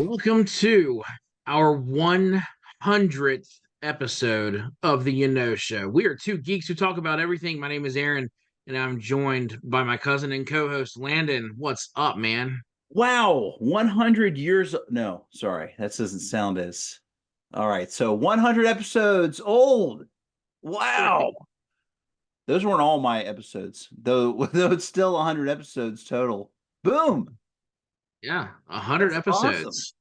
Welcome to our 100th episode of the Show. We are two geeks who talk about everything. My name is Aaron, and I'm joined by my cousin and co-host Landon. What's up, man? Wow, 100 years. No, sorry, that doesn't sound as. All right, so 100 episodes old. Wow. Those weren't all my episodes, though, though it's still 100 episodes total. Boom. Yeah, 100 That's awesome. episodes.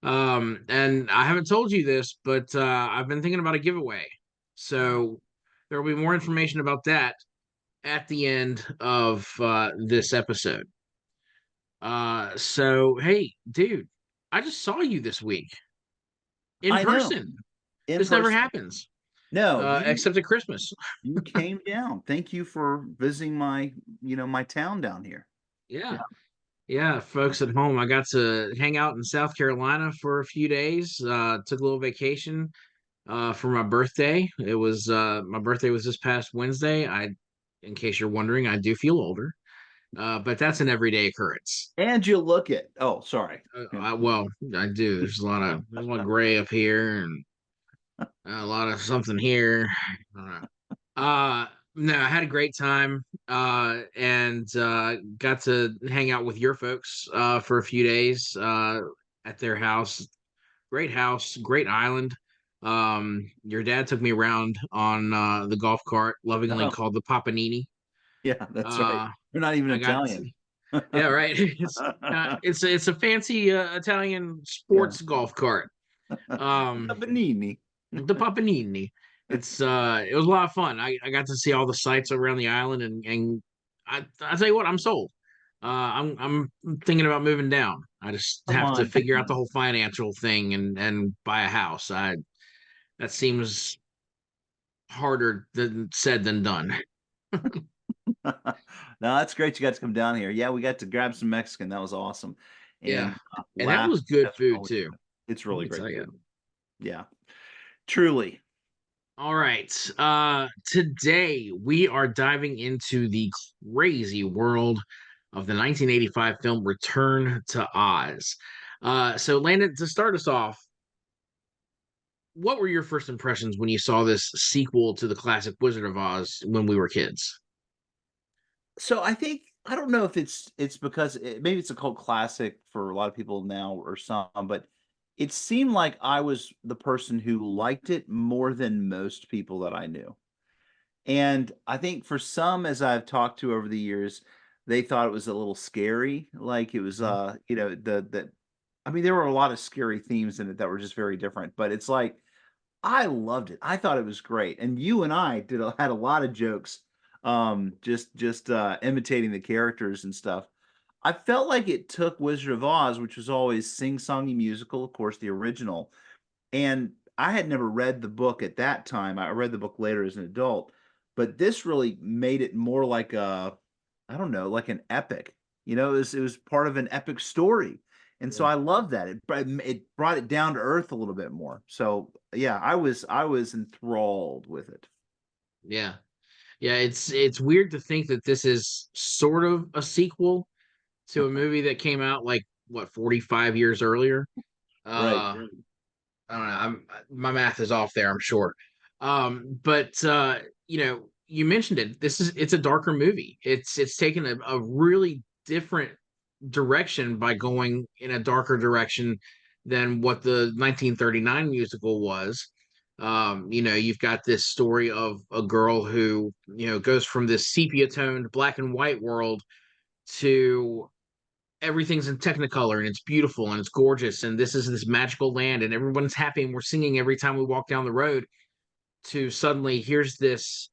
And I haven't told you this, but I've been thinking about a giveaway. So there will be more information about that at the end of this episode. So hey, dude, I just saw you this week in I know. person. In This never person. happens, No, except at Christmas. you came down. Thank you for visiting my town down here. Yeah, Yeah. yeah, folks at home. I got to hang out in South Carolina for a few days. Took a little vacation for my birthday. It was my birthday was this past Wednesday. In case you're wondering, I do feel older, but that's an everyday occurrence. And you look it. Oh, sorry. Well, I do. There's a lot of gray up here and a lot of something here. I don't know. No, I had a great time and got to hang out with your folks for a few days at their house, great island. Your dad took me around on the golf cart, lovingly Oh, called the Papanini. yeah, that's right. Uh, You're not even I got Italian. yeah, right. It's a fancy Italian Yeah. sports golf cart. A Um, Benini. the Papanini. It was a lot of fun. I got to see all the sights around the island and I tell you what, I'm sold. I'm thinking about moving down. I just Come have to on, figure come out the on. whole financial thing and buy a house. I That seems harder than said than done. No, that's great. You got to come down here. Yeah, we got to grab some Mexican. That was awesome, Yeah. and And that laugh. was good That's food always too. good. It's Let really me great tell you. food. Yeah, truly. All right. Today we are diving into the crazy world of the 1985 film Return to Oz. So Landon, to start us off, what were your first impressions when you saw this sequel to the classic Wizard of Oz when we were kids? So I think I don't know if it's because maybe it's a cult classic for a lot of people now or some, but it seemed like I was the person who liked it more than most people that I knew. And I think for some, as I've talked to over the years, they thought it was a little scary. Like it was, I mean, there were a lot of scary themes in it that were just very different. But it's like I loved it. I thought it was great. And you and I had a lot of jokes, just imitating the characters and stuff. I felt like it took Wizard of Oz, which was always sing-songy musical, of course, the original, and I had never read the book at that time. I read the book later as an adult, but this really made it more like I don't know, like an epic. It was part of an epic story. And so Yeah. I love that. It brought it down to earth a little bit more. So yeah, I was enthralled with it. Yeah. Yeah, it's weird to think that this is sort of a sequel to a movie that came out like what 45 years earlier. Right. Uh I don't know. My math is off there, I'm sure. But you mentioned it. It's a darker movie. It's taken a really different direction by going in a darker direction than what the 1939 musical was. You've got this story of a girl who, goes from this sepia toned black and white world to everything's in technicolor and it's beautiful and it's gorgeous and this is this magical land and everyone's happy and we're singing every time we walk down the road to suddenly here's this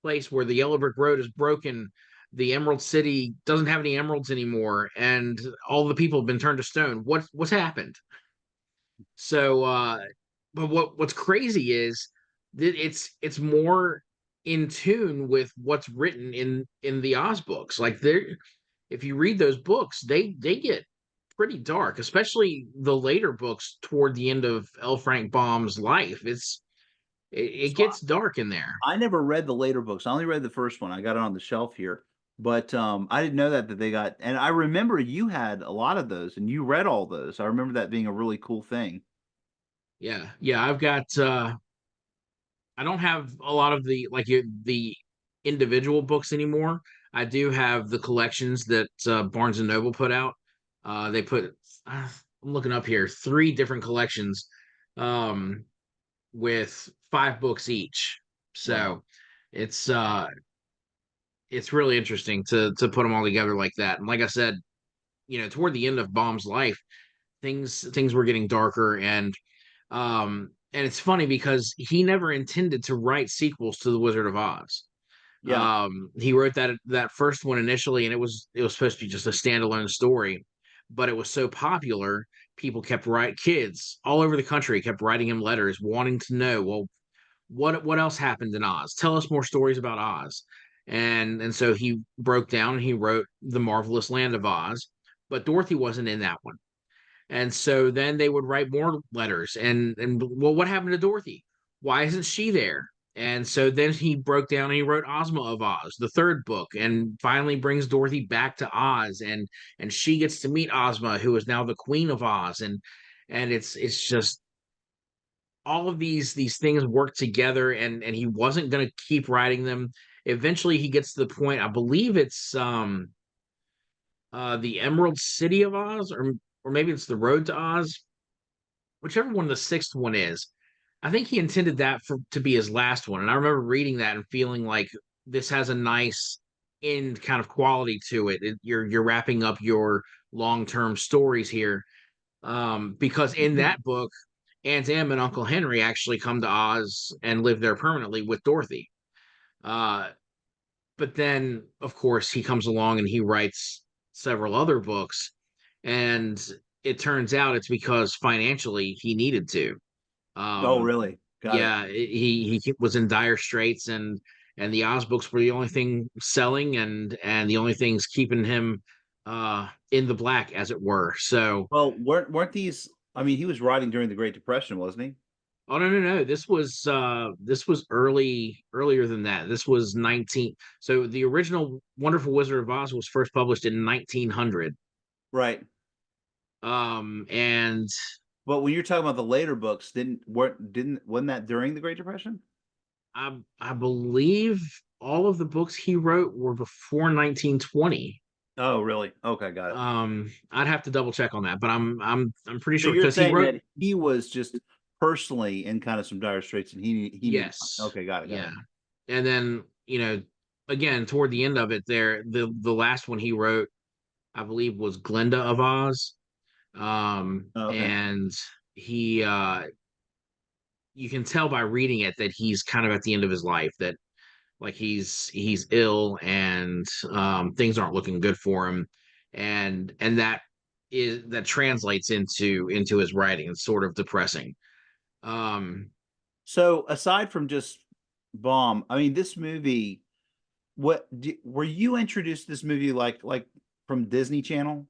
place where the yellow brick road is broken, the emerald city doesn't have any emeralds anymore and all the people have been turned to stone. What's happened? So but what's crazy is that it's more in tune with what's written in the Oz books. Like there, if you read those books, they get pretty dark, especially the later books toward the end of L. Frank Baum's life. It So gets dark in there. I never read the later books. I only read the first one. I got it on the shelf here. But I didn't know that they got, and I remember you had a lot of those, and you read all those. I remember that being a really cool thing. Yeah, yeah. I've got I don't have a lot of the individual books anymore. I do have the collections that Barnes and Noble put out. They put I'm looking up here, three different collections um, with 5 books each. Wow. So it's uh, it's really interesting to put them all together like that. And like I said, toward the end of Baum's life, things were getting darker, and it's funny because he never intended to write sequels to The Wizard of Oz. Yeah. He wrote that first one initially, and it was supposed to be just a standalone story, but it was so popular, people kept writing, kids all over the country kept writing him letters wanting to know, well, what else happened in Oz? Tell us more stories about Oz. And so he broke down and he wrote The Marvelous Land of Oz, but Dorothy wasn't in that one. And so then they would write more letters and well, what happened to Dorothy? Why isn't she there? And so then he broke down and he wrote Ozma of Oz, the third book, and finally brings Dorothy back to Oz, and she gets to meet Ozma, who is now the Queen of Oz, and it's just all of these things work together, and he wasn't going to keep writing them. Eventually he gets to the point, I believe it's the Emerald City of Oz, or maybe it's the Road to Oz, whichever one the sixth one is. I think he intended that to be his last one. And I remember reading that and feeling like this has a nice end kind of quality to it. You're wrapping up your long-term stories here. Because in that book, Aunt Em and Uncle Henry actually come to Oz and live there permanently with Dorothy. Uh, but then, of course, he comes along and he writes several other books, and it turns out it's because financially he needed to. Oh, Um, really? Got it. yeah, he was in dire straits, and the Oz books were the only thing selling, and the only things keeping him in the black, as it were. So, Well, weren't these? I mean, he was writing during the Great Depression, wasn't he? oh no, no, no, this was earlier than that. This was 19. So the original Wonderful Wizard of Oz was first published in 1900. Right. And But when you're talking about the later books, wasn't that during the Great Depression? I believe all of the books he wrote were before 1920. Oh, really? Okay, got it. I'd have to double check on that, but I'm pretty So sure you're because he saying wrote. that he was just personally in kind of some dire straits, and he needed. Yes, Okay, got it, got yeah, it. and then again toward the end of it, there the last one he wrote, I believe, was Glinda of Oz. Oh, okay. And he you can tell by reading it that he's kind of at the end of his life, that like he's ill, and things aren't looking good for him, and that translates into his writing. It's sort of depressing. um So aside from just Bomb, I mean, this movie. Were you introduced to this movie like from Disney Channel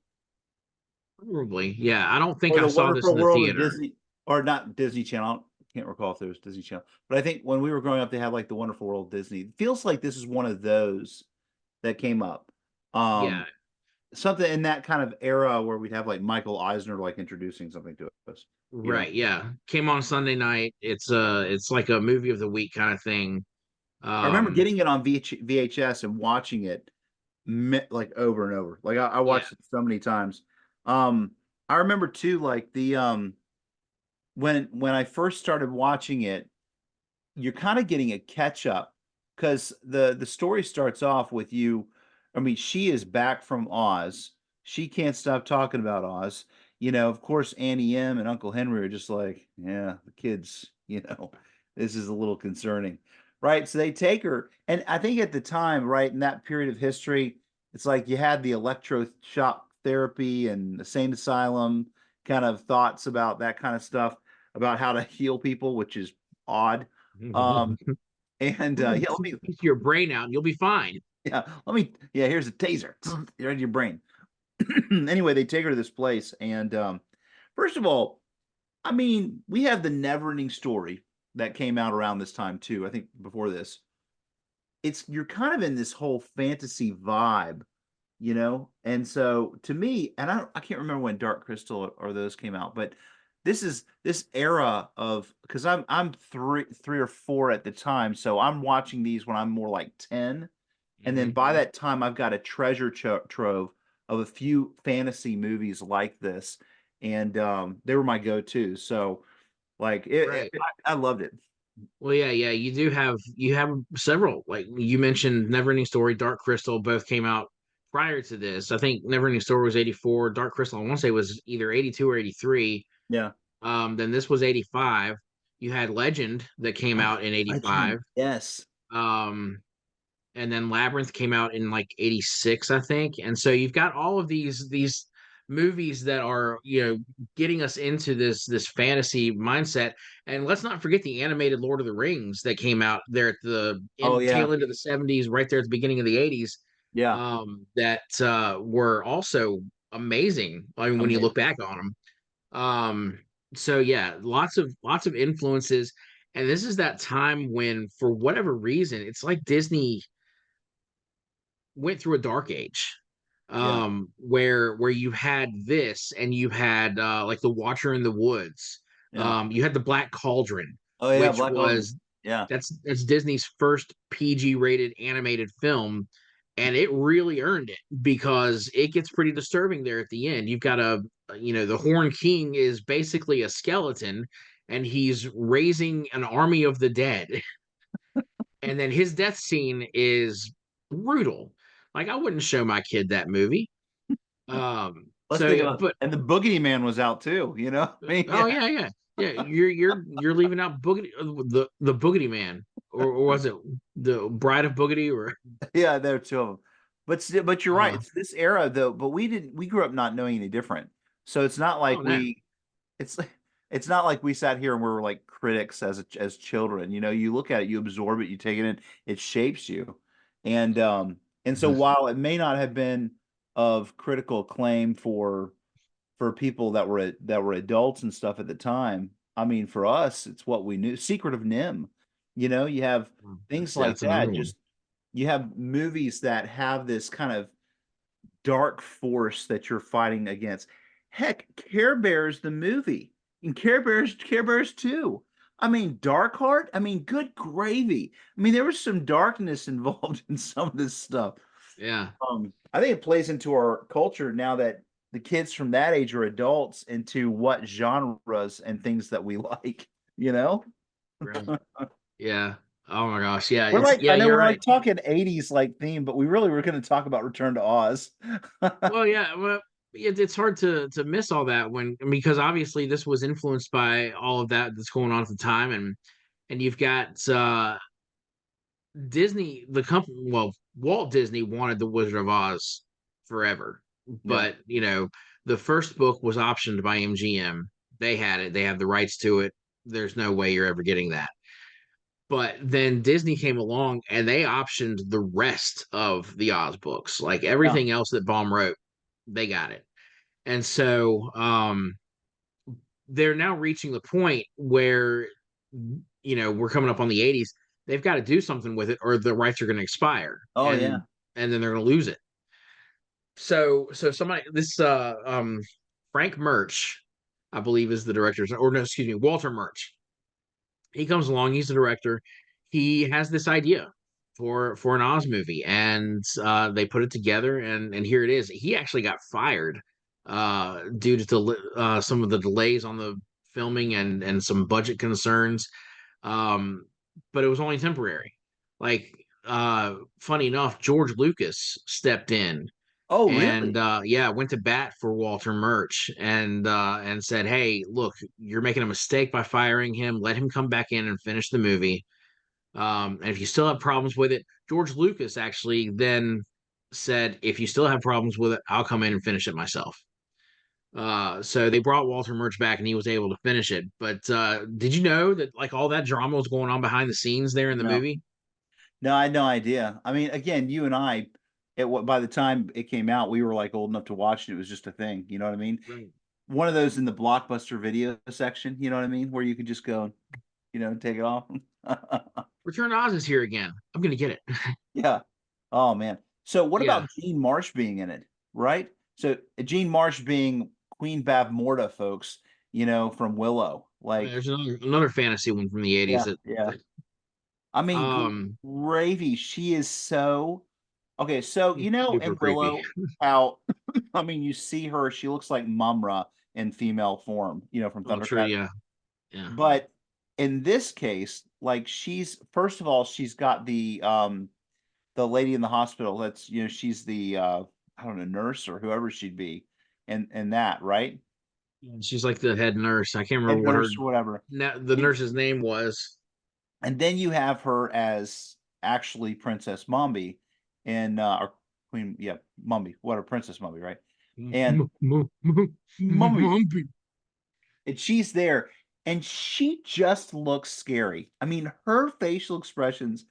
Probably, yeah. I don't think or I the saw this Wonderful in the World of theater. Disney, or not Disney Channel? I can't recall if there was Disney Channel, but I think when we were growing up, they had like the Wonderful World of Disney. It feels like this is one of those that came up. Yeah, Um, Something in that kind of era where we'd have like Michael Eisner like introducing something to us, you know. right, yeah. Came on Sunday night. It's like a movie of the week kind of thing. I remember um getting it on VHS and watching it like over and over. Like I yeah. watched it so many times. Um, I remember too, like the when I first started watching it, you're kind of getting a catch up because the story starts off with you. I mean, she is back from Oz. She can't stop talking about Oz. You know, of course, Annie M and Uncle Henry are just like, yeah, the kids. You know, this is a little concerning, right? So they take her, and I think at the time, right in that period of history, it's like you had the electroshock therapy and the sane asylum kind of thoughts about that kind of stuff about how to heal people, which is odd. Um, and Well, yeah, just piece your brain out and you'll be fine. yeah, here's a taser. Right in your brain. Anyway, they take her to this place, and first of all, I mean, we have the Never Ending Story that came out around this time too. I think before this. you're kind of in this whole fantasy vibe, you know? And so to me, and I can't remember when Dark Crystal or those came out, but this is this era of, because I'm three or four at the time, so I'm watching these when I'm more like 10. And then Hmm. by that time, I've got a treasure trove of a few fantasy movies like this, and they were my go-to. So, like, Right. I loved it. Well, yeah, yeah. You have several. Like you mentioned, Neverending Story, Dark Crystal, both came out prior to this. I think Neverending Story was 84. Dark Crystal, I want to say, was either 82 or 83. Yeah. Then this was 85. You had Legend that came Oh, out in Legend. 85. Yes. Um, and then Labyrinth came out in like 86, I think. And so you've got all of these movies that are, getting us into this fantasy mindset. And let's not forget the animated Lord of the Rings that came out there at the Oh yeah. tail end of the 70s, right there at the beginning of the 80s. Yeah. That were also amazing. I mean, when you look Amazing. back on them. So yeah, lots of influences. And this is that time when, for whatever reason, it's like Disney went through a dark age, Yeah. where you had this, and you had like The Watcher in the Woods. Yeah. You had The Black Cauldron, Oh yeah. which Black Cauldron. was Yeah. that's Disney's first PG rated animated film, and it really earned it because it gets pretty disturbing there at the end. You've got the Horn King is basically a skeleton, and he's raising an army of the dead. And then his death scene is brutal. Like I wouldn't show my kid that movie. Let's So think yeah, about, but and the Boogeyman was out too. You know. I mean, oh yeah. yeah, yeah, yeah. You're leaving out Boogity, the Boogity Man, or was it the Bride of Boogity, or Yeah, there are two of them. But you're right. uh It's this era though. But we grew up not knowing any different. So it's not like oh no. it's it's not like we sat here and we're like critics as children. You know, you look at it, you absorb it, you take it in, it shapes you. And so Mhm. while it may not have been of critical acclaim for people that were adults and stuff at the time, I mean, for us, it's what we knew. Secret of Nim. You know, you have things like That's another that. one. Just you have movies that have this kind of dark force that you're fighting against. Heck, Care Bears the movie, and Care Bears 2. I mean, Dark Heart. I mean, good gravy. I mean, there was some darkness involved in some of this stuff. Yeah. I think it plays into our culture now that the kids from that age are adults, into what genres and things that we like. You know, Right. Yeah. Oh my gosh. Yeah. we're It's like, yeah. I know You're we're right. like talking 80s like theme, but we really were going to talk about Return to Oz. Well, yeah. Well, it's hard to miss all that when because obviously this was influenced by all of that that's going on at the time, and you've got Disney, the company, well, Walt Disney wanted the Wizard of Oz forever, Yeah. but the first book was optioned by MGM. They had it, they have the rights to it. There's no way you're ever getting that. But then Disney came along and they optioned the rest of the Oz books, like Yeah. everything else that Baum wrote, they got it. And so they're now reaching the point where we're coming up on the 80s. They've got to do something with it or the rights are going to expire, Oh yeah. and then they're going to lose it. So somebody, this Frank Murch, I believe, is the director, or no, excuse me, Walter Murch. He comes along, he's the director. He has this idea for an Oz movie, and they put it together, and here it is. He actually got fired due to some of the delays on the filming and some budget concerns. Um, but it was only temporary. Like, funny enough, George Lucas stepped in Oh and really? yeah, went to bat for Walter Murch and said, "Hey, look, you're making a mistake by firing him. Let him come back in and finish the movie. And if you still have problems with it," George Lucas actually then said, "If you still have problems with it, I'll come in and finish it myself." So they brought Walter Murch back, and he was able to finish it. But did you know that like all that drama was going on behind the scenes there in the No. movie? No, I had no idea. I mean, again, you and I, by the time it came out, we were like old enough to watch it. It was just a thing. You know what I mean? Right. One of those in the Blockbuster video section. You know what I mean? Where you could just go, take it off. Return to Oz is here again. I'm gonna get it. Yeah. Oh man. So what Yeah. about Jean Marsh being in it? Right. So Jean Marsh being Queen Bavmorda, folks. From Willow. Like, There's another fantasy one from the 80s yeah, that, yeah. I mean, um gravy. She is so okay. So super in creepy. Willow, how I mean, you see her. She looks like Mumra in female form. From Oh, true. Thundercats. Yeah. Yeah. But in this case, like she's first of all, she's got the lady in the hospital. That's she's the I don't know, nurse or whoever she'd be, and that right, She's like the head nurse. I can't remember head what her nurse or whatever. the And nurse's name was. and then you have her as actually Princess Mombi in or Queen, yeah, Mombi, what a Princess Mombi, right? And Mombi, and she's there, and she just looks scary. I mean, her facial expressions,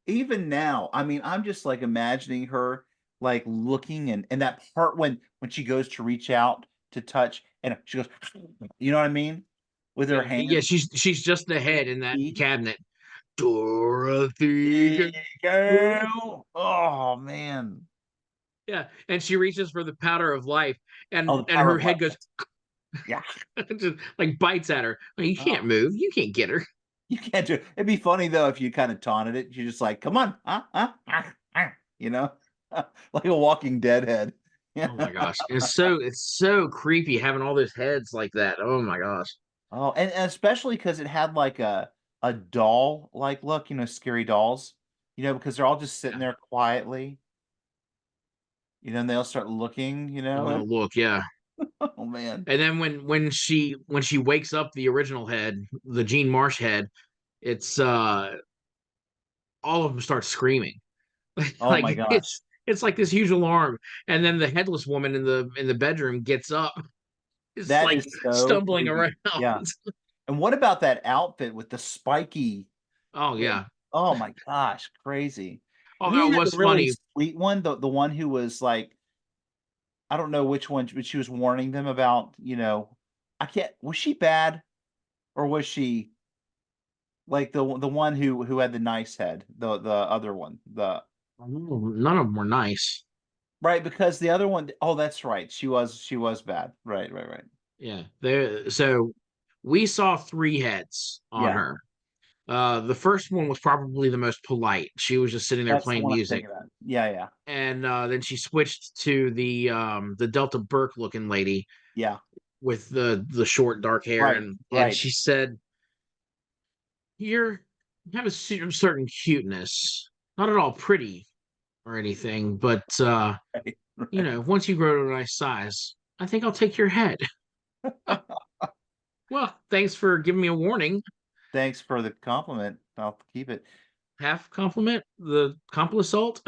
even now, I mean, I'm just like imagining her like looking and that part when she goes to reach out to touch and she goes, you know what I mean? With her Yeah, hand. yeah, she's just the head in that There cabinet. Dorothy. you go. Oh man. Yeah, and she reaches for the powder of life, Oh, and the power her of life. head goes Yeah. just like bites at her. Well, you Oh, can't move. You can't get her. you can't do it. It'd be funny though if you kind of taunted it. You're just like, come on, you know, like a Walking Dead head. Oh my Yeah. gosh, it's so creepy having all those heads like that. Oh my gosh. Oh, and especially because it had like a doll like look, scary dolls, because they're all just sitting Yeah, there quietly, and they'll start looking, and they'll look. Yeah, oh man, and then when she wakes up the original head, the Jean Marsh head, it's all of them start screaming. oh my Like gosh, it's like this huge alarm, and then the headless woman in the bedroom gets up, is that like is so stumbling creepy. around. Yeah, and what about that outfit with the spiky? Oh yeah. Oh my gosh, crazy. Oh, And then that you had the was really funny. sweet one, the one who was like, I don't know which one, but she was warning them about, I can't. Was she bad or was she? Like the one who had the nice head, the other one, None of them were nice. right, because the other one, oh, that's right. She was bad. Right, right, right. Yeah. So we saw three heads on Yeah, her. The first one was probably the most polite. She was just sitting there that's the playing one I'm music. thinking of. Yeah, yeah, And then she switched to the Delta Burke looking lady yeah. with the short dark hair, Right, and right. she said, you have a certain cuteness. Not at all pretty or anything, but Right, right. once you grow to a nice size, I think I'll take your head. Well, thanks for giving me a warning. Thanks for the compliment. I'll keep it. Half compliment, the compliment salt.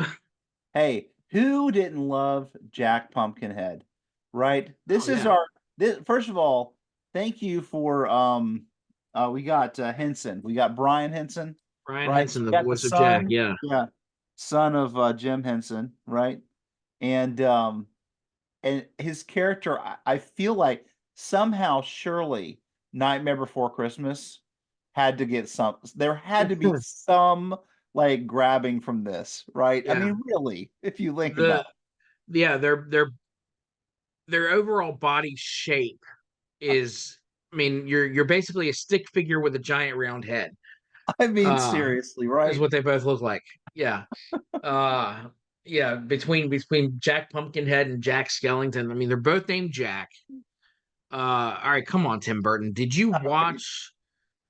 Hey, who didn't love Jack Pumpkinhead? Right? Oh This is yeah, our this, first of all, thank you for we got Henson. We got Brian Henson, Brian right? So Henson, the we got the voice of Jack. son, Yeah, yeah, son of Jim Henson, right? And his character, I feel like somehow surely Nightmare Before Christmas had to get some, there had to be some like grabbing from this, right? I yeah. mean, really, if you think about The yeah, their overall body shape is. I mean, you're basically a stick figure with a giant round head. it. I mean, Uh, seriously, is right? what they both look like. Yeah. Uh, yeah. Between Jack Pumpkinhead and Jack Skellington. I mean, they're both named Jack. All right, come on, Tim Burton. Did you watch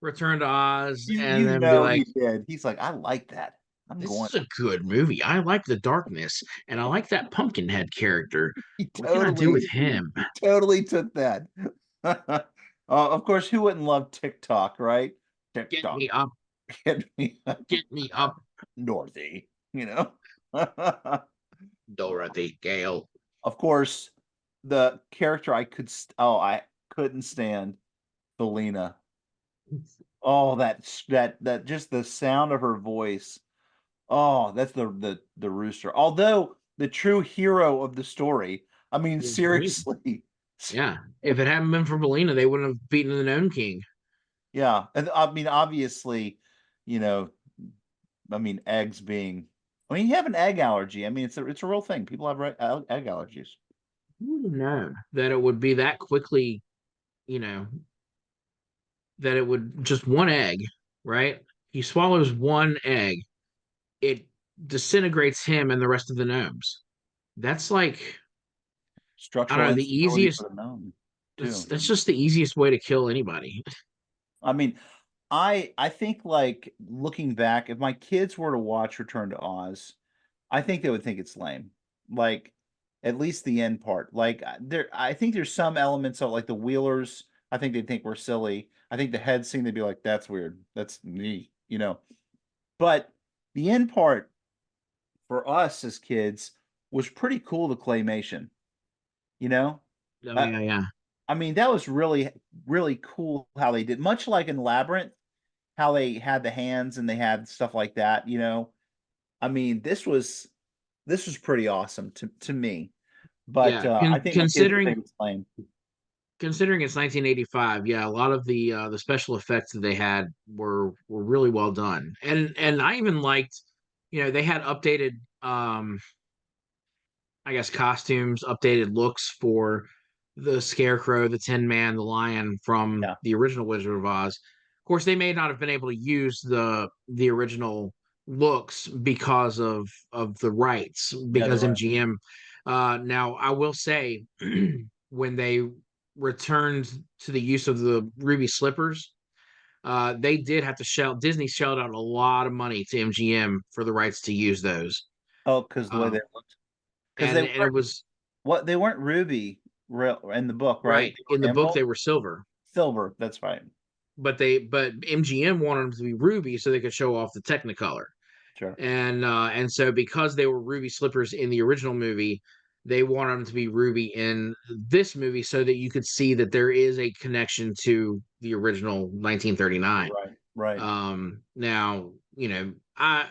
Return to Oz You and you then be know like, he did. He's like, I like that. I'm this going. is a good movie. I like the darkness and I like that Pumpkinhead character. He What can I do with totally, him? he totally took that. Of course, who wouldn't love TikTok, right? Get TikTok, me up, get me get me up, Dorothy. You know. Dorothy Gale. Of course, the character I couldn't stand, Felina. Oh, that just the sound of her voice. Oh, that's the rooster. Although the true hero of the story, I mean, Was Belina. seriously. Yeah. If it hadn't been for Belina, they wouldn't have beaten the Gnome King. Yeah, and I mean, obviously, you know, I mean, eggs being. I mean, you have an egg allergy. I mean, it's a real thing. People have egg allergies. Who would have known that it would be that quickly, you know, that it would just one egg, right? He swallows one egg, it disintegrates him and the rest of the gnomes. That's like, I don't Structural know, the instability easiest. for the gnome That's too. that's just the easiest way to kill anybody. I mean, I think like looking back, if my kids were to watch Return to Oz, I think they would think it's lame. Like at least the end part. Like I think there's some elements of like the Wheelers, I think they think we're silly. I think the head scene they'd be like, that's weird. That's me, you know. But the end part for us as kids was pretty cool, the claymation, you know? Oh Uh, yeah, yeah, I mean, that was really, really cool how they did, much like in Labyrinth, how they had the hands and they had stuff like that, you know. I mean, this was pretty awesome to me. But yeah. I think my kids would Considering think it's lame. considering it's 1985, yeah, a lot of the special effects that they had were really well done, and I even liked, they had updated, I guess, costumes, updated looks for the Scarecrow, the Tin Man, the Lion from Yeah, the original Wizard of Oz. Of course, they may not have been able to use the original looks because of the rights, yeah, they're because right. MGM. Now, I will say, when they returned to the use of the ruby slippers, they did have to Disney shelled out a lot of money to MGM for the rights to use those. Oh, because the way they Um, looked, because they and it weren't was what they weren't ruby real in the book, right? right. They In were the book, emerald, they were silver, silver. That's right. but MGM wanted them to be ruby so they could show off the Technicolor. Sure. And so because they were ruby slippers in the original movie, they wanted them to be ruby in this movie so that you could see that there is a connection to the original 1939. Right. Right. Now, I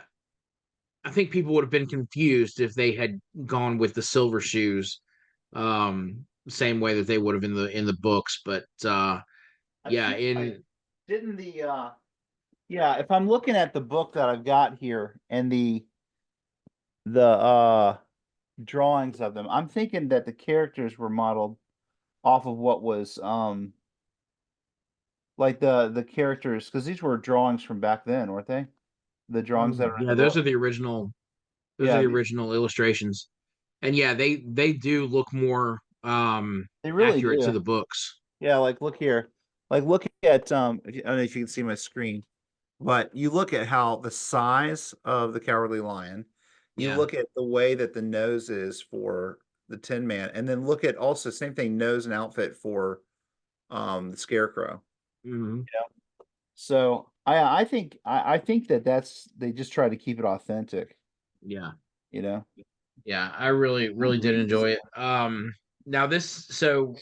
think people would have been confused if they had gone with the silver shoes, same way that they would have in the books. But I yeah, feel like didn't the yeah, if I'm looking at the book that I've got here and the drawings of them, I'm thinking that the characters were modeled off of what was like the characters because these were drawings from back then, weren't they? The drawings that are in yeah, the those book. are the original. Those are Yeah, the original illustrations, and yeah, they do look more they really accurate to do. the books. Yeah, like look here. Like look at I don't know if you can see my screen, but you look at how the size of the Cowardly Lion, you Yeah. look at the way that the nose is for the Tin Man, and then look at also same thing, nose and outfit for the Scarecrow. Hmm. Yeah. So I think that that's they just try to keep it authentic, Yeah. you know. Yeah. I really, really did enjoy it. Now so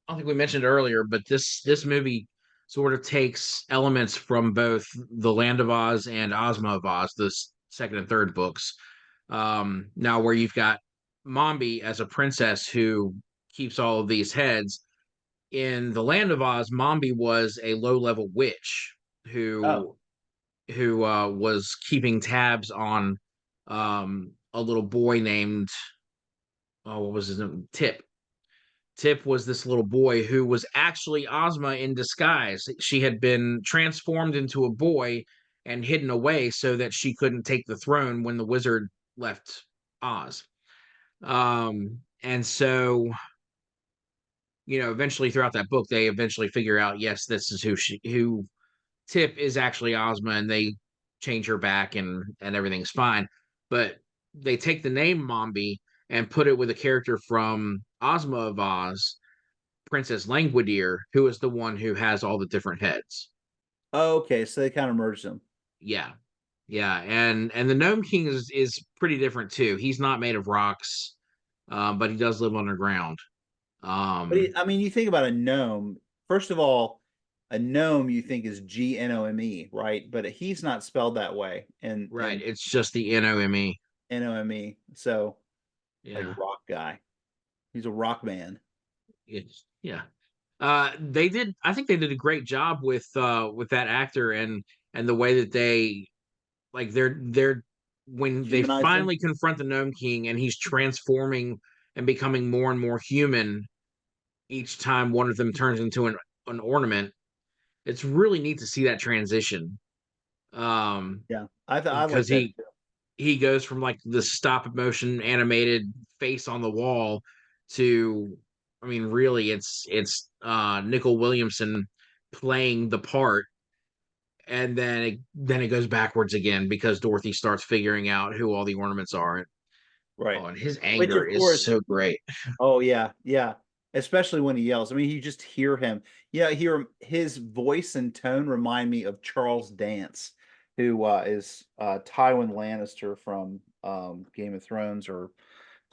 I don't think we mentioned earlier, but this movie sort of takes elements from both The Land of Oz and Ozma of Oz, the second and third books. Now where you've got Mombi as a princess who keeps all of these heads. In The Land of Oz, Mombi was a low-level witch Oh, who was keeping tabs on a little boy named, oh, what was his name? Tip. Tip was this little boy who was actually Ozma in disguise. She had been transformed into a boy and hidden away so that she couldn't take the throne when the wizard left Oz. And so, eventually throughout that book, they eventually figure out, yes, this is who Tip is actually Ozma, and they change her back, and everything's fine. But they take the name Mombi and put it with a character from Ozma of Oz, Princess Langwidere, who is the one who has all the different heads. okay. So they kind of merged them. Yeah. Yeah, and the Gnome King is pretty different too. He's not made of rocks, but he does live underground. But Um, I mean, you think about a gnome. First of all, a gnome you think is GNOME, right? But he's not spelled that way right. in It's just the NOME. NOME. So like Yeah. rock guy. He's a rock man. Yeah. I think they did a great job with that actor and the way that they like they're when they Humanizing. finally confront the Gnome King and he's transforming and becoming more and more human each time one of them turns into an ornament. It's really neat to see that transition. Yeah, I like Because that too. he goes from like the stop motion animated face on the wall to, I mean, really it's Nickel Williamson playing the part, and then it goes backwards again because Dorothy starts figuring out who all the ornaments are. Right. Oh, and his Which anger of is course, so great. oh yeah, yeah. Especially when he yells. I mean, you just hear him. Yeah, hear his voice and tone remind me of Charles Dance, who is Tywin Lannister from Game of Thrones, or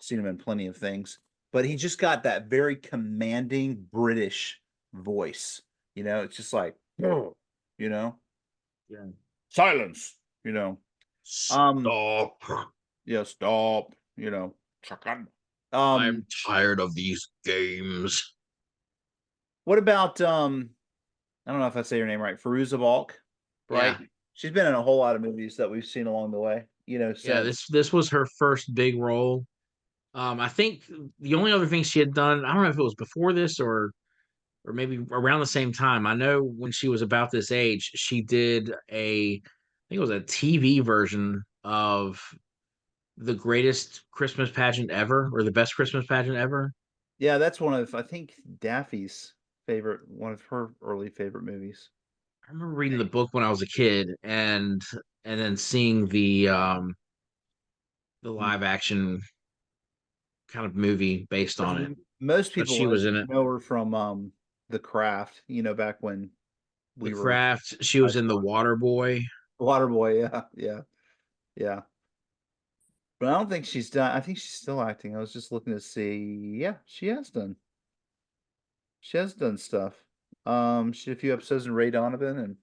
seen him in plenty of things. But he just got that very commanding British voice. It's just like, "Oh," you know, Yeah. silence, you know. Um, Stop. yeah, stop, chicken. I'm Um, tired of these games. what about I don't know if I say her name right, Fairuza Balk, right? Yeah. She's been in a whole lot of movies that we've seen along the way, Yeah, since. this was her first big role. I think the only other thing she had done, I don't know if it was before this or maybe around the same time. I know when she was about this age, she did I think it was a TV version of the greatest Christmas pageant ever, or the best Christmas pageant ever. Yeah, that's one of, I think, Daffy's one of her early favorite movies. I remember reading the book when I was a kid, and then seeing the Mm. live action kind of movie based on it. Most But people she was in it. know her from The Craft, back when The we were Craft. She high was in The school. Water Boy. Waterboy, yeah, yeah, yeah. But I don't think she's done. I think she's still acting. I was just looking to see. Yeah, she has done. She has done stuff. She did a few episodes in Ray Donovan, and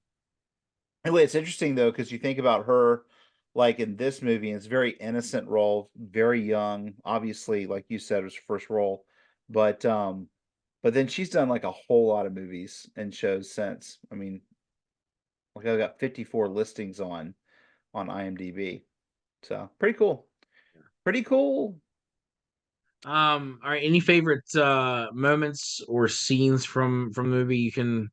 anyway, it's interesting though because you think about her, like in this movie, and it's a very innocent role, very young. Obviously, like you said, it was her first role, but then she's done like a whole lot of movies and shows since. I mean, like I got 54 listings on IMDb, so pretty cool. Pretty cool. All right, any favorite moments or scenes from the movie you can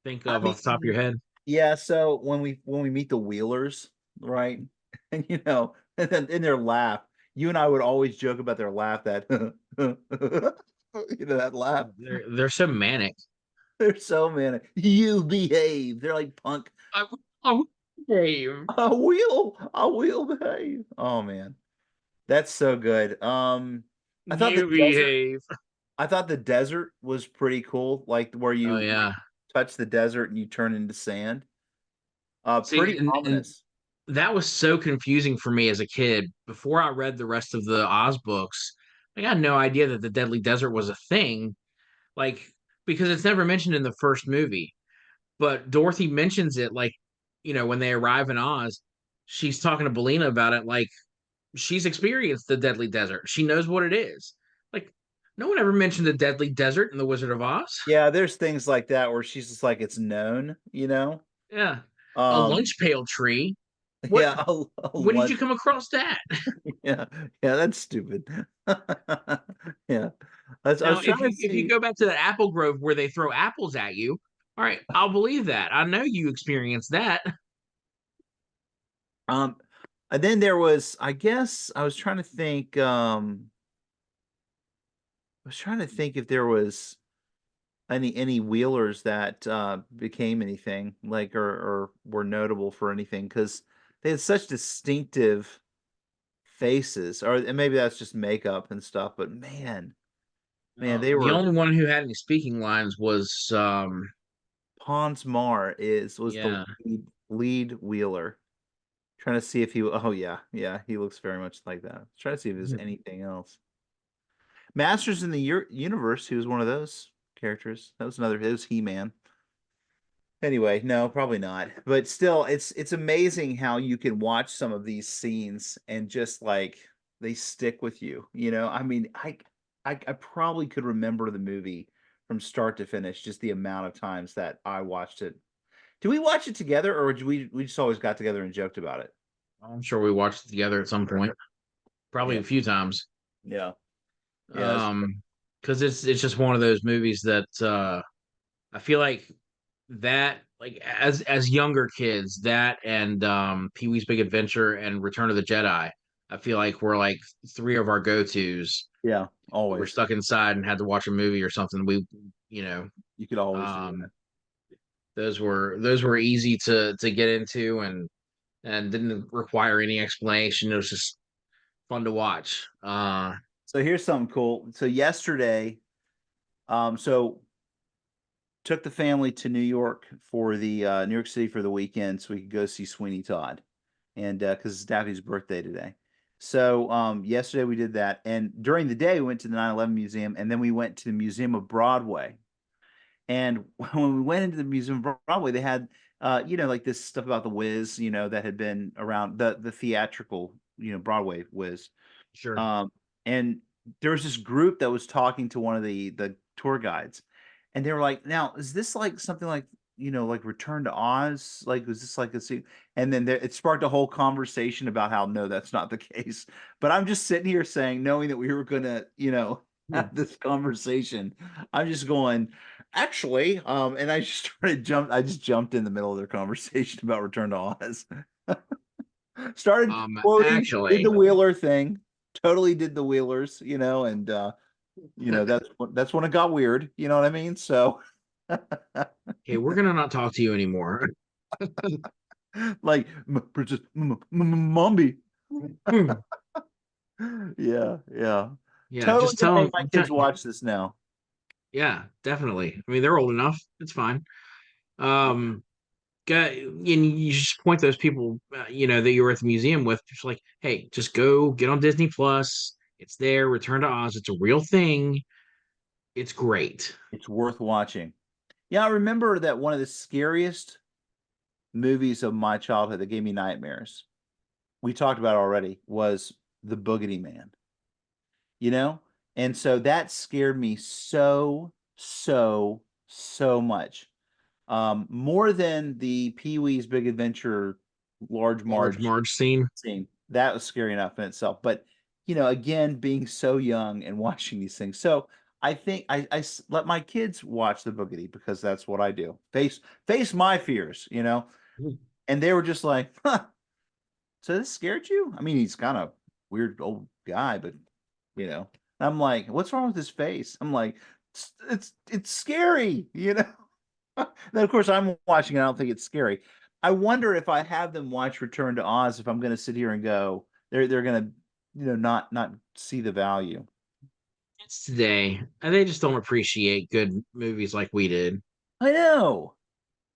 think I of off the top of your mean, head? yeah, so when we meet the Wheelers, right? And and then in their laugh, you and I would always joke about their laugh, that that laugh. They're so manic. They're so mad. You behave. They're like punk. I Dave. I will behave. Oh man. That's so good. I thought the You desert behave. I thought the desert was pretty cool, like where Oh you yeah. touch the desert and you turn into sand. See, Pretty and ominous. that was so confusing for me as a kid. Before I read the rest of the Oz books, I had no idea that the Deadly Desert was a thing. Like, because it's never mentioned in the first movie. But Dorothy mentions it, like, when they arrive in Oz, she's talking to Belina about it, like she's experienced the Deadly Desert. She knows what it is. Like, no one ever mentioned the Deadly Desert in The Wizard of Oz. Yeah, there's things like that where she's just like, it's known. Yeah. A Um, lunch pail tree. What yeah, a when did you lunch. come across that? Yeah, yeah, that's stupid. Yeah. I Now, was trying to if you see. go back to the apple grove where they throw apples at you, all right, I'll believe that. I know you experienced that. Um, and then there was, I guess, I was trying to think. I was trying to think if there was any Wheelers that became anything, like, or were notable for anything, because they had such distinctive faces, or and maybe that's just makeup and stuff. But man, they The were. only one who had any speaking lines was Pons Mar was the yeah. lead Wheeler. Trying to see if he. Oh yeah, yeah, he looks very much like that. Trying to see if there's anything else. Masters in the Universe. He was one of those characters. That was another. It was He Man. Anyway, no, probably not. But still, it's amazing how you can watch some of these scenes and just like they stick with you. I mean, I probably could remember the movie from start to finish, just the amount of times that I watched it. Do we watch it together, or did we just always got together and joked about it? I'm sure we watched it together at some point, probably Yeah. a few times. Yeah. Yes. Um, because it's just one of those movies that I feel like that like as younger kids, that and Pee-wee's Big Adventure and Return of the Jedi, I feel like were like three of our go-tos. Yeah. We were Always. stuck inside and had to watch a movie or something. We, you know, You could always do um that. those were easy to get into and didn't require any explanation. It was just fun to watch. So here's something cool. So yesterday, so took the family to New York for the New York City for the weekend so we could go see Sweeney Todd. And because it's Daffy's birthday today. So yesterday we did that. And during the day, we went to the 9/11 Museum and then we went to the Museum of Broadway. And when we went into the Museum of Broadway, they had, like this stuff about the Wiz, that had been around the theatrical, Broadway Wiz. Sure. Um, and there was this group that was talking to one of the tour guides, and they were like, "Now, is this like something like like Return to Oz? Like, was this like a scene?" And then it sparked a whole conversation about how no, that's not the case. But I'm just sitting here saying, knowing that we were gonna, have this conversation, I'm just going, actually, and I just jumped in the middle of their conversation about Return to Oz. Started quoting, did Actually, the Wheeler thing, totally did the Wheelers, and that's when it got weird, you know what I mean? So okay, we're gonna not talk to you anymore. like Princess Mombi. Yeah, yeah. Yeah, Totally just gonna tell make them. my kids watch this now. Yeah, definitely. I mean, they're old enough. It's fine. Um, and you just point those people, that you were at the museum with, just like, hey, just go get on Disney Plus. It's there. Return to Oz. It's a real thing. It's great. It's worth watching. Yeah, I remember that one of the scariest movies of my childhood that gave me nightmares, we talked about already, was The Boogity Man. you know? And so that scared me so, so, so much. More than the Pee-wee's Big Adventure Large Large Marge Marge scene. scene. That was scary enough in itself. But, again, being so young and watching these things. So I think let my kids watch the Boogity because that's what I do. Face my fears. And they were just like, huh, so this scared you? I mean, he's kind of weird old guy, but you know. I'm like, what's wrong with his face? I'm like, it's scary. Then of course I'm watching it, I don't think it's scary. I wonder if I have them watch Return to Oz, if I'm gonna sit here and go, they're gonna, not see the value. It's today, and they just don't appreciate good movies like we did. I know.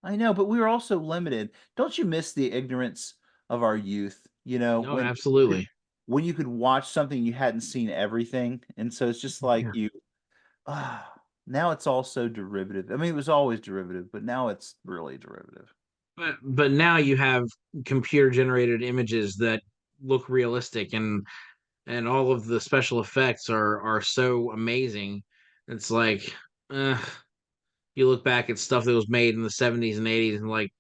I know, but we were also limited. Don't you miss the ignorance of our youth? No, When absolutely. you could watch something you hadn't seen everything, and so it's just like Yeah. now it's all so derivative. I mean, it was always derivative, but now it's really derivative. But now you have computer generated images that look realistic, and all of the special effects are so amazing. It's like, uh, you look back at stuff that was made in the 70s and 80s, and like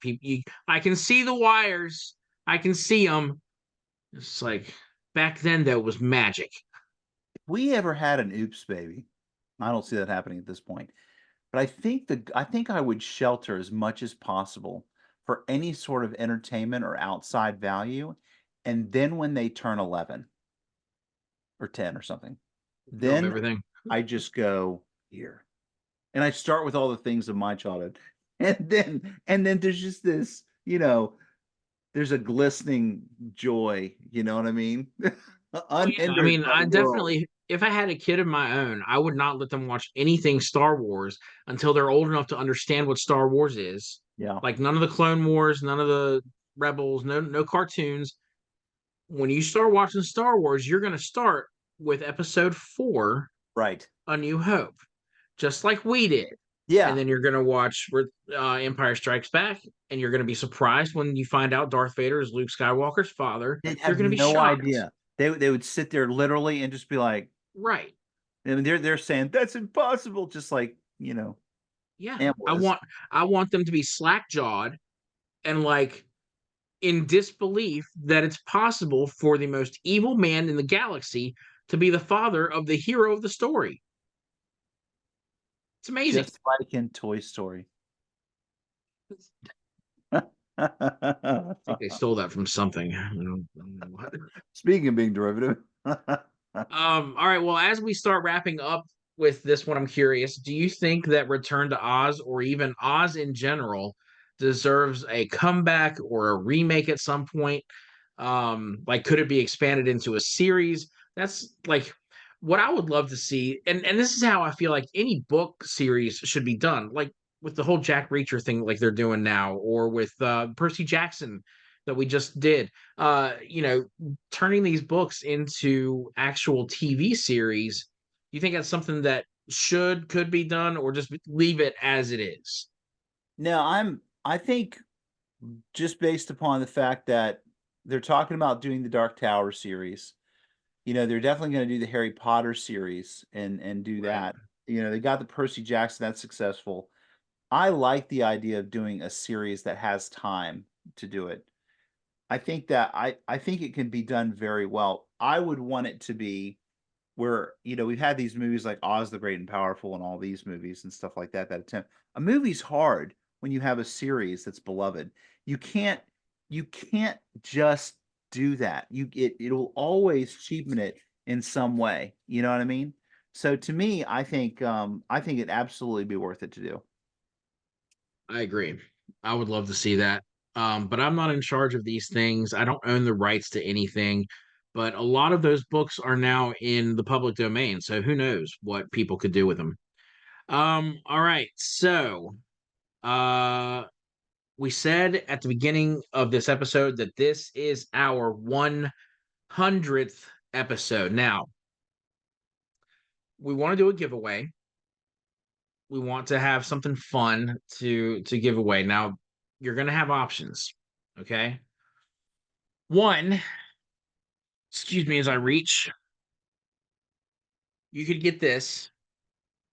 I can see the wires, I can see them. It's like back then though it was magic. If we ever had an oops baby, I don't see that happening at this point. But I think I would shelter as much as possible for any sort of entertainment or outside value. And then when they turn 11 or 10 or something, Drop then everything. I just go here. And I start with all the things of my childhood. And then there's just this, there's a glistening joy, you know what I mean? Oh yeah, I Unhindered mean, by I the world. definitely, if I had a kid of my own, I would not let them watch anything Star Wars until they're old enough to understand what Star Wars is. Yeah, Like none of the Clone Wars, none of the Rebels, no cartoons. When you start watching Star Wars, you're going to start with Episode 4, right. A New Hope, just like we did. And Yeah. then you're going to watch Empire Strikes Back, and you're going to be surprised when you find out Darth Vader is Luke Skywalker's father. They You're have going to be no shocked. idea. They would sit there literally and just be like, Right. I mean, they're saying that's impossible, just like, Yeah. Am I was. want I want them to be slack jawed and like in disbelief that it's possible for the most evil man in the galaxy to be the father of the hero of the story. It's amazing. Just like in Toy Story. I think they stole that from something. I don't know what. Speaking of being derivative. All right. Well, as we start wrapping up with this one, I'm curious, do you think that Return to Oz, or even Oz in general, deserves a comeback or a remake at some point? Like, could it be expanded into a series? That's like what I would love to see. And this is how I feel like any book series should be done. Like with the whole Jack Reacher thing, like they're doing now, or with Percy Jackson that we just did. You know, turning these books into actual TV series. Do you think that's something that could be done, or just leave it as it is? No, I think just based upon the fact that they're talking about doing the Dark Tower series, they're definitely going to do the Harry Potter series and do Right. that. They got the Percy Jackson, that's successful. I like the idea of doing a series that has time to do it. I think it can be done very well. I would want it to be where, we've had these movies like Oz the Great and Powerful and all these movies and stuff like that that attempt. A movie's hard when you have a series that's beloved. You can't you can't just do that. It'll always cheapen it in some way. You know what I mean? So to me, I think it'd absolutely be worth it to do. I agree. I would love to see that. But I'm not in charge of these things. I don't own the rights to anything. But a lot of those books are now in the public domain. So who knows what people could do with them. All right. So uh we said at the beginning of this episode that this is our 100th episode. Now, we want to do a giveaway. We want to have something fun to give away. Now, you're going to have options, okay? One, excuse me as I reach, you could get this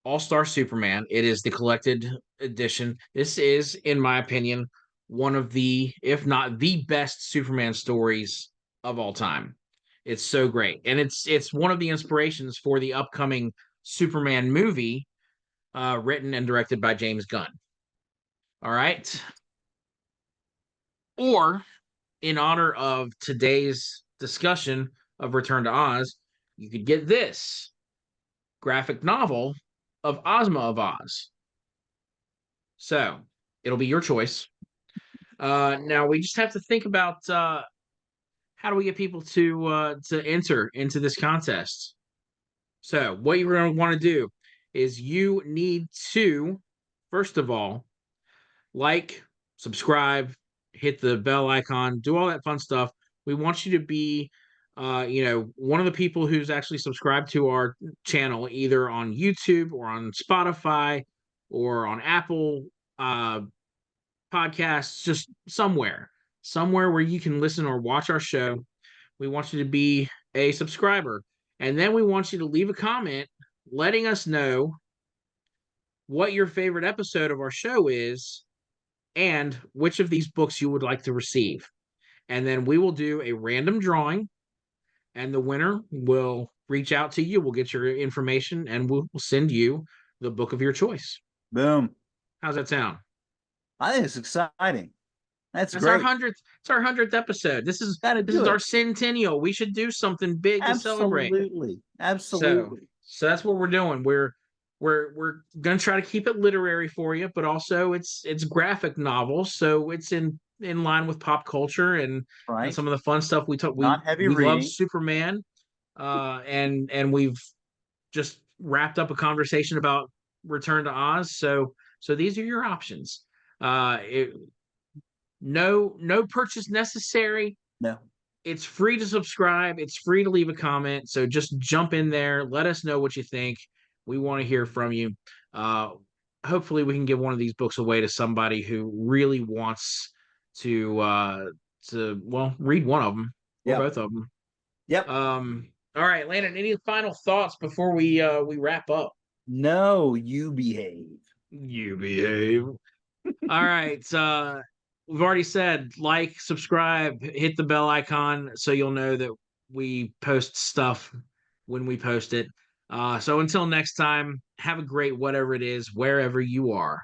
All-Star Superman. It is the collected edition. This is, in my opinion, one of the, if not the best Superman stories of all time. It's so great. And it's one of the inspirations for the upcoming Superman movie, written and directed by James Gunn. All right. Or in honor of today's discussion of Return to Oz, you could get this graphic novel of Ozma of Oz. So it'll be your choice. Now we just have to think about how do we get people to enter into this contest. So what you're going to want to do is you need to, first of all, like, subscribe, hit the bell icon, do all that fun stuff. We want you to be, one of the people who's actually subscribed to our channel, either on YouTube or on Spotify or on Apple podcasts, just somewhere where you can listen or watch our show. We want you to be a subscriber. And then we want you to leave a comment letting us know what your favorite episode of our show is and which of these books you would like to receive. And then we will do a random drawing, and the winner will reach out to you. We'll get your information, and we'll send you the book of your choice. Boom. How's that sound? I think it's exciting. That's That's our great. 100th. It's our 100th episode. This is Gotta this do is our it. centennial. We should do something big to celebrate. Absolutely. So, Absolutely. so that's what we're doing. We're gonna try to keep it literary for you, but also it's graphic novels, so it's in line with pop culture and Right. some of the fun stuff we talk. Not heavy We love reading. Superman, and we've just wrapped up a conversation about Return to Oz. So these are your options. No purchase necessary. No. It's free to subscribe. It's free to leave a comment. So just jump in there. Let us know what you think. We want to hear from you. Uh, Hopefully, we can give one of these books away to somebody who really wants to read one of them or Yep. both of them. Yep. All right, Landon. Any final thoughts before we wrap up? No, you behave. You behave. All right. we've already said like, subscribe, hit the bell icon so you'll know that we post stuff when we post it. So until next time, have a great whatever it is, wherever you are.